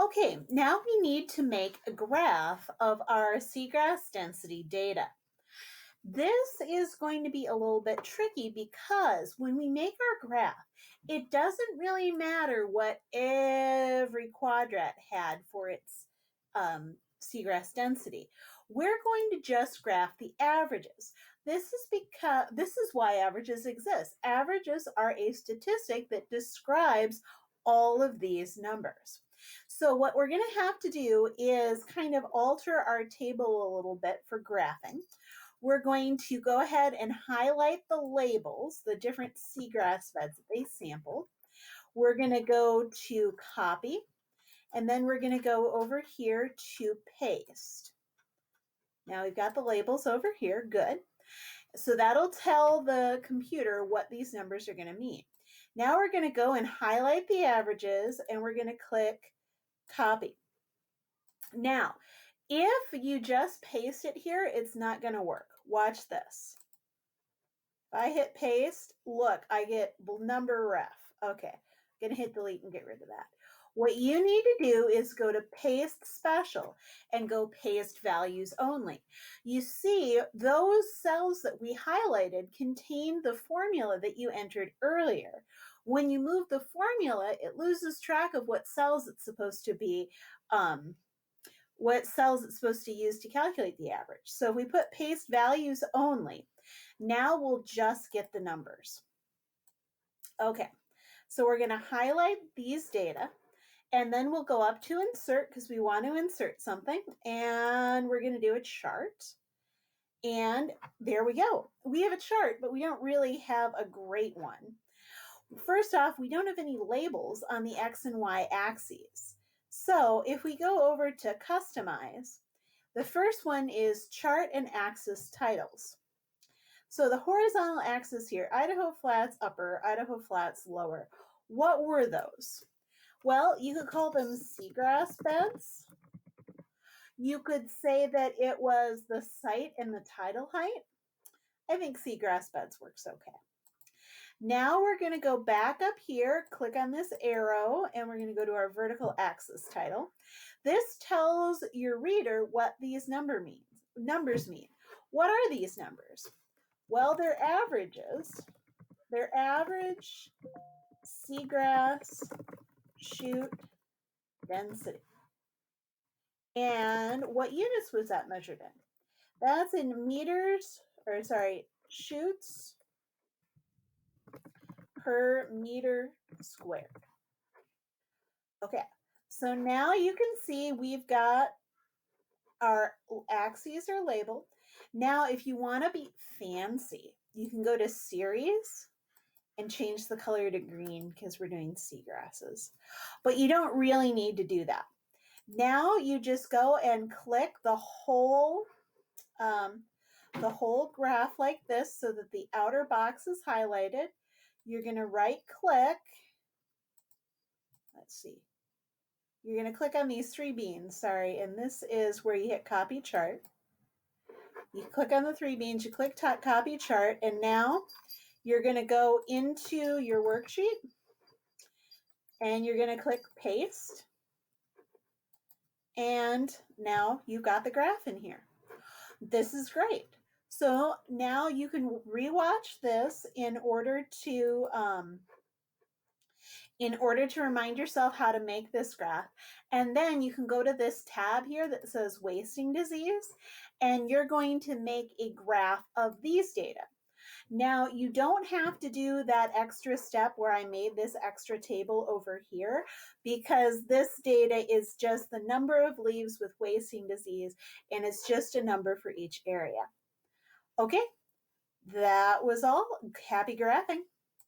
Okay, now we need to make a graph of our seagrass density data. This is going to be a little bit tricky because when we make our graph, it doesn't really matter what every quadrat had for its seagrass density. We're going to just graph the averages. This is why averages exist. Averages are a statistic that describes all of these numbers. So what we're going to have to do is kind of alter our table a little bit for graphing. We're going to go ahead and highlight the labels, the different seagrass beds that they sampled. We're going to go to copy, and then we're going to go over here to paste. Now we've got the labels over here, good. So that'll tell the computer what these numbers are going to mean. Now we're going to go and highlight the averages, and we're going to click copy. Now, if you just paste it here, it's not going to work. Watch this. If I hit paste, look, I get number ref. Okay, I'm going to hit delete and get rid of that. What you need to do is go to paste special and go paste values only. You see, those cells that we highlighted contain the formula that you entered earlier. When you move the formula, it loses track of what cells it's supposed to be, what cells it's supposed to use to calculate the average. So if we put paste values only, now we'll just get the numbers. Okay, so we're going to highlight these data, and then we'll go up to insert because we want to insert something, and we're going to do a chart. And there we go. We have a chart, but we don't really have a great one. First off, we don't have any labels on the X and Y axes. So if we go over to customize, the first one is chart and axis titles. So the horizontal axis here, Idaho Flats upper, Idaho Flats lower. What were those? Well, you could call them seagrass beds. You could say that it was the site and the tidal height. I think seagrass beds works okay. Now we're going to go back up here, click on this arrow, and we're going to go to our vertical axis title. This tells your reader what these numbers mean. What are these numbers? Well, they're averages. They're average seagrass chute density. And what units was that measured in? That's in chutes per meter squared. Okay, so now you can see we've got our axes are labeled. Now, if you want to be fancy, you can go to series and change the color to green because we're doing seagrasses. But you don't really need to do that. Now you just go and click the whole graph like this so that the outer box is highlighted. You're going to right click. Let's see. You're going to click on these three beans, and this is where you hit copy chart. You click on the three beans, you click copy chart, and now you're going to go into your worksheet and you're going to click paste. And now you've got the graph in here. This is great. So now you can rewatch this in order to remind yourself how to make this graph. And then you can go to this tab here that says wasting disease, and you're going to make a graph of these data. Now, you don't have to do that extra step where I made this extra table over here, because this data is just the number of leaves with wasting disease, and it's just a number for each area. Okay, that was all. Happy graphing.